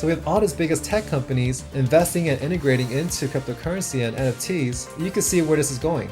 So we have all these biggest tech companies investing and integrating into cryptocurrency and NFTs. You can see where this is going.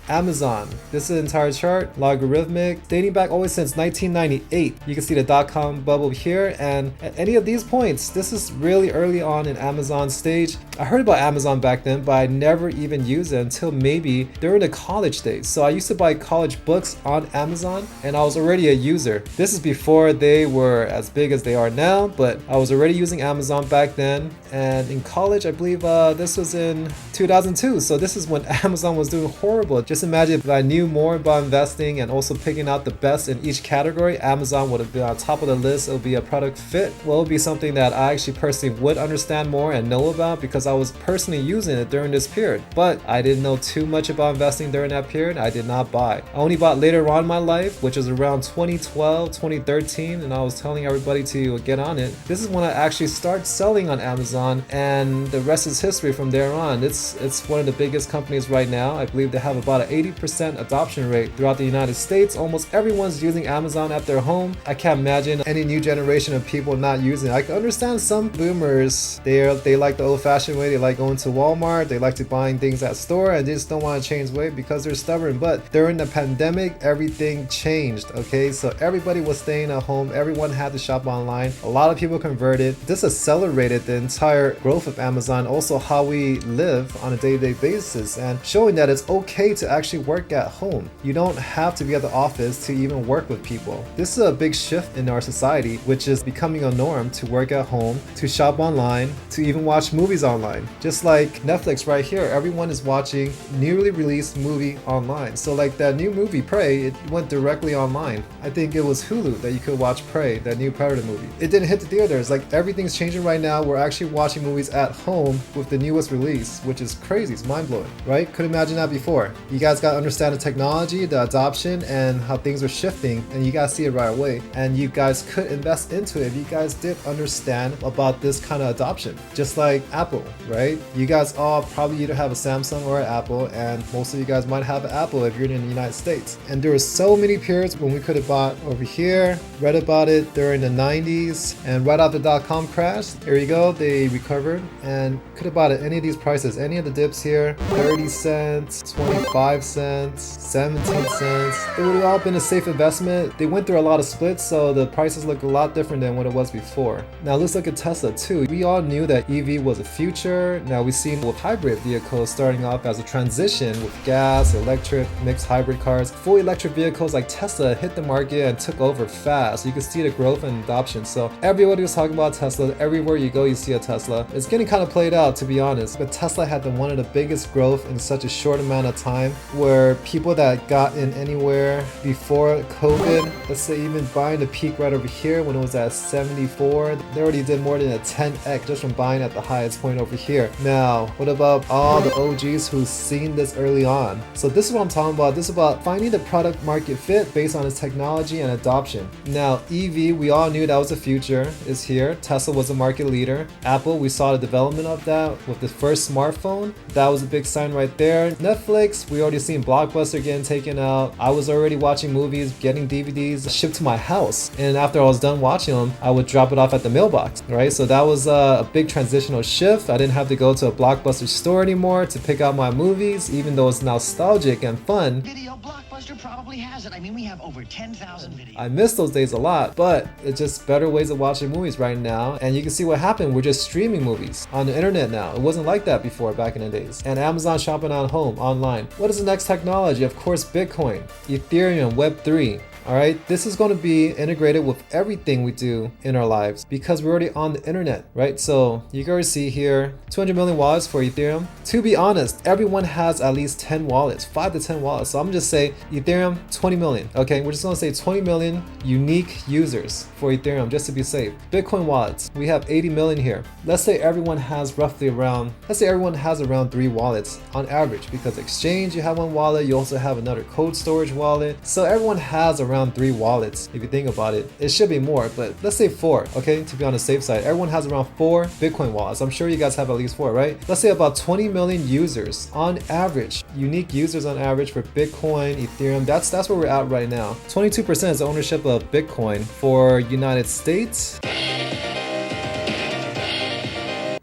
Amazon. This is an entire chart, logarithmic, dating back always since 1998. You can see the dot-com bubble here, and at any of these points, this is really early on in Amazon's stage. I heard about Amazon back then, but I never even used it until maybe during the college days. So I used to buy college books on Amazon, and I was already a user. This is before they were as big as they are now, but I was already using Amazon back then. And in college, I believe this was in 2002. So this is when Amazon was doing horrible. Just imagine if I knew more about investing and also picking out the best in each category, Amazon would have been on top of the list. It would be a product fit. Well, it would be something that I actually personally would understand more and know about because I was personally using it during this period. But I didn't know too much about investing during that period. I did not buy. I only bought later on in my life, which is around 2012, 2013, and I was telling everybody to get on it. This is when I actually started selling on Amazon, and the rest is history from there on. It's one of the biggest companies right now. I believe they have about an 80% adoption rate throughout the United States. Almost everyone's using Amazon at their home. I can't imagine any new generation of people not using it. I can understand some boomers, they like the old-fashioned way. They like going to Walmart, they like to buying things at store, and they just don't want to change way because they're stubborn. But during the pandemic, everything changed, okay? So everybody was staying at home, everyone had to shop online. A lot of people converted. This accelerated the entire growth of Amazon, also how we live on a day-to-day basis, and showing that it's okay to actually work at home. You don't have to be at the office to even work with people. This is a big shift in our society, which is becoming a norm to work at home, to shop online, to even watch movies online. Just like Netflix right here, everyone is watching newly released movie online. So like that new movie Prey, it went directly online. I think it was Hulu that you could watch Prey, that new Predator movie. It didn't hit the theaters. Like everything's changing right now. We're actually watching movies at home with the newest release, which is crazy. It's mind-blowing, right? Couldn't imagine that before. You guys got to understand the technology, the adoption, and how things are shifting, and you guys see it right away. And you guys could invest into it if you guys did understand about this kind of adoption. Just like Apple, right? You guys all probably either have a Samsung or an Apple, and most of you guys might have an Apple if you're in the United States. And there were so many periods when we could have bought over here, read about it during the 90s, and right after the dot-com crash, here you go, they recovered and could have bought at any of these prices, any of the dips here, 30 cents, 25 cents, 17 cents. It would have all been a safe investment. They went through a lot of splits, so the prices look a lot different than what it was before. Now let's look at Tesla too. We all knew that EV was a future. Now we've seen with hybrid vehicles starting off as a transition with gas, electric, mixed hybrid cars. Full electric vehicles like Tesla hit the market and took over fast. You can see the growth and adoption. So everybody was talking about Tesla. Everywhere you go, you see a Tesla. It's getting kind of played out, to be honest, but Tesla had one of the biggest growth in such a short amount of time, where people that got in anywhere before COVID, let's say even buying the peak right over here when it was at 74, they already did more than a 10x just from buying at the highest point over here. Now, what about all the OGs who've seen this early on? So this is what I'm talking about. This is about finding the product market fit based on its technology and adoption. Now, EV, we all knew that was the future, is here. Tesla was a market leader. Apple, we saw the development of that with the first smartphone. That was a big sign right there. Netflix, we already seen Blockbuster getting taken out. I was already watching movies, getting DVDs shipped to my house. And after I was done watching them, I would drop it off at the mailbox, right? So that was a big transitional shift. I didn't have to go to a Blockbuster store anymore to pick out my movies, even though it's nostalgic and fun. Video Blockbuster probably has it. I mean, we have over 10,000 videos. I miss those days a lot, but it's just better ways of watching movies right now. And you can see what happened. We're just streaming movies on the internet now. It wasn't like that before back in the days. And Amazon shopping at home, online. What is the next technology? Of course, Bitcoin, Ethereum, Web3. All right, this is going to be integrated with everything we do in our lives because we're already on the internet, right? So you can already see here 200 million wallets for Ethereum. To be honest, everyone has at least 10 wallets, 5 to 10 wallets. So I'm just saying Ethereum, 20 million. Okay, we're just gonna say 20 million unique users for Ethereum just to be safe. Bitcoin wallets, we have 80 million here. Let's say everyone has around 3 wallets on average, because Exchange, you have one wallet, you also have another cold storage wallet. So everyone has around 3 wallets. If you think about it, it should be more, but let's say 4, okay, to be on the safe side. Everyone has around 4 Bitcoin wallets. I'm sure you guys have at least 4, right? Let's say about 20 million users on average, unique users on average for Bitcoin, Ethereum. That's where we're at right now. 22% is ownership of Bitcoin for United States.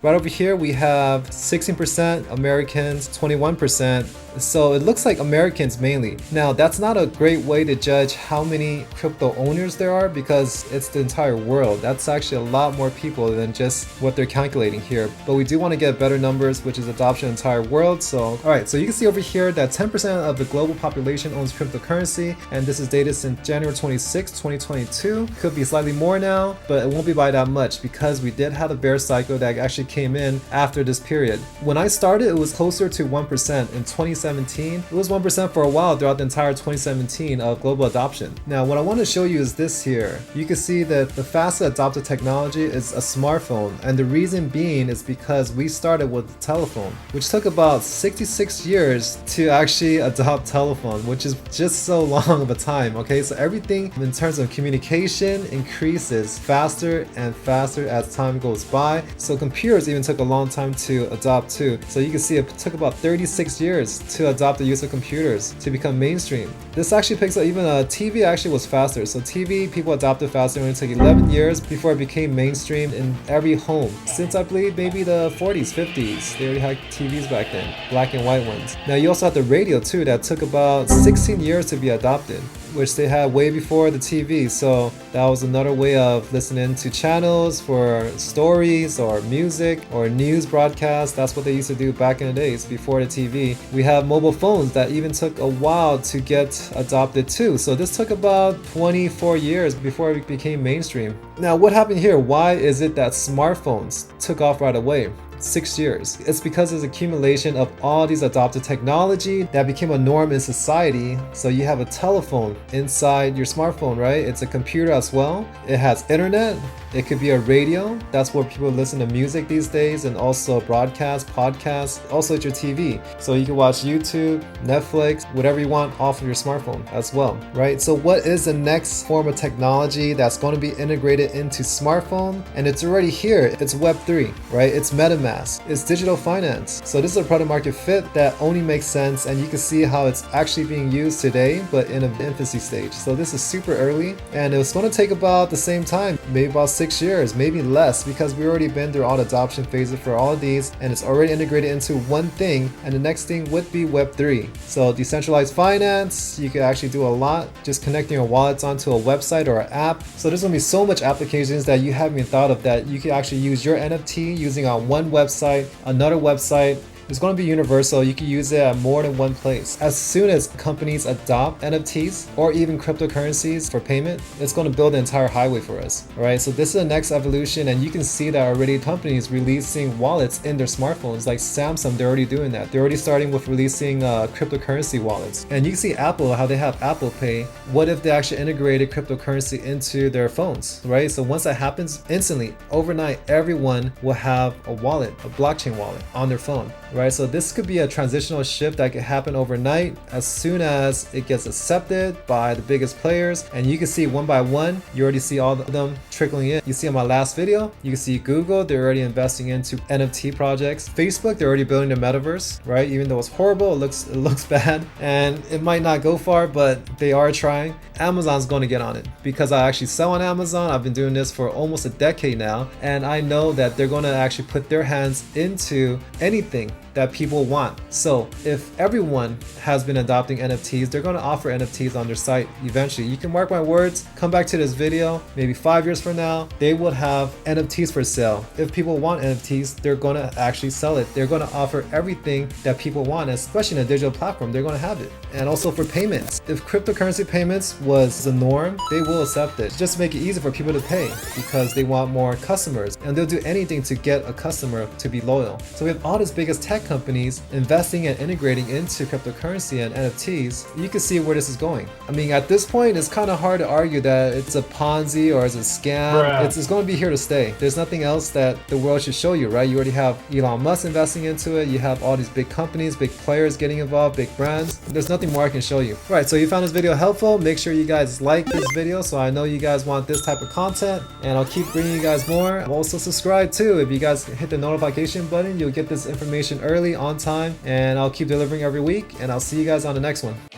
Right over here, we have 16% Americans, 21%. So it looks like Americans mainly. Now, that's not a great way to judge how many crypto owners there are, because it's the entire world. That's actually a lot more people than just what they're calculating here. But we do want to get better numbers, which is adoption of the entire world. So, all right, so you can see over here that 10% of the global population owns cryptocurrency, and this is dated since January 26, 2022. Could be slightly more now, but it won't be by that much, because we did have a bear cycle that actually came in after this period. When I started, it was closer to 1% in 2017. It was 1% for a while throughout the entire 2017 of global adoption. Now, what I want to show you is this here. You can see that the fastest adopted technology is a smartphone, and the reason being is because we started with the telephone, which took about 66 years to actually adopt telephone, which is just so long of a time. Okay, so everything in terms of communication increases faster and faster as time goes by. So computers even took a long time to adopt too. So you can see it took about 36 years to adopt the use of computers to become mainstream. This actually picks up, even TV actually was faster. So TV, people adopted faster. It only took 11 years before it became mainstream in every home. Since I believe maybe the 40s, 50s, they already had TVs back then, black and white ones. Now you also have the radio too, that took about 16 years to be adopted, which they had way before the TV. So that was another way of listening to channels for stories or music or news broadcasts. That's what they used to do back in the days before the TV. We have mobile phones that even took a while to get adopted too. So this took about 24 years before it became mainstream. Now, what happened here? Why is it that smartphones took off right away? 6 years. It's because it's accumulation of all these adopted technology that became a norm in society. So you have a telephone inside your smartphone, right? It's a computer as well. It has internet. It could be a radio. That's where people listen to music these days, and also broadcast, podcasts. Also, it's your TV. So you can watch YouTube, Netflix, whatever you want off of your smartphone as well, right? So what is the next form of technology that's going to be integrated into smartphone? And it's already here. It's Web3, right? It's MetaMask. It's digital finance. So this is a product market fit that only makes sense, and you can see how it's actually being used today, but in an infancy stage. So this is super early, and it was going to take about the same time, maybe about 6 years, maybe less, because we've already been through all the adoption phases for all of these, and it's already integrated into one thing, and the next thing would be Web3. So decentralized finance, you could actually do a lot, just connecting your wallets onto a website or an app. So there's going to be so much applications that you haven't even thought of, that you can actually use your NFT using on one website, another website. It's going to be universal. You can use it at more than one place. As soon as companies adopt NFTs or even cryptocurrencies for payment, it's going to build an entire highway for us. All right, so this is the next evolution, and you can see that already companies releasing wallets in their smartphones. Like Samsung, they're already doing that. They're already starting with releasing cryptocurrency wallets. And you can see Apple, how they have Apple Pay. What if they actually integrated cryptocurrency into their phones, right? So once that happens, instantly, overnight, everyone will have a wallet, a blockchain wallet on their phone. Right, so this could be a transitional shift that could happen overnight as soon as it gets accepted by the biggest players. And you can see one by one, you already see all of them trickling in. You see on my last video, you can see Google, they're already investing into NFT projects. Facebook, they're already building their metaverse, right? Even though it's horrible, it looks bad, and it might not go far, but they are trying. Amazon's going to get on it, because I actually sell on Amazon. I've been doing this for almost a decade now, and I know that they're going to actually put their hands into anything that people want. So if everyone has been adopting NFTs, they're going to offer NFTs on their site eventually. You can mark my words, come back to this video, maybe 5 years from now, they will have NFTs for sale. If people want NFTs, they're going to actually sell it. They're going to offer everything that people want, especially in a digital platform, they're going to have it. And also for payments, if cryptocurrency payments was the norm, they will accept it. Just make it easy for people to pay, because they want more customers, and they'll do anything to get a customer to be loyal. So we have all these biggest tech tech companies investing and integrating into cryptocurrency and NFTs, you can see where this is going. I mean, at this point, it's kind of hard to argue that it's a Ponzi or it's a scam. It's going to be here to stay. There's nothing else that the world should show you, right? You already have Elon Musk investing into it. You have all these big companies, big players getting involved, big brands. There's nothing more I can show you. All right, so you found this video helpful. Make sure you guys like this video so I know you guys want this type of content, and I'll keep bringing you guys more. Also subscribe too. If you guys hit the notification button, you'll get this information early, on time, and I'll keep delivering every week, and I'll see you guys on the next one.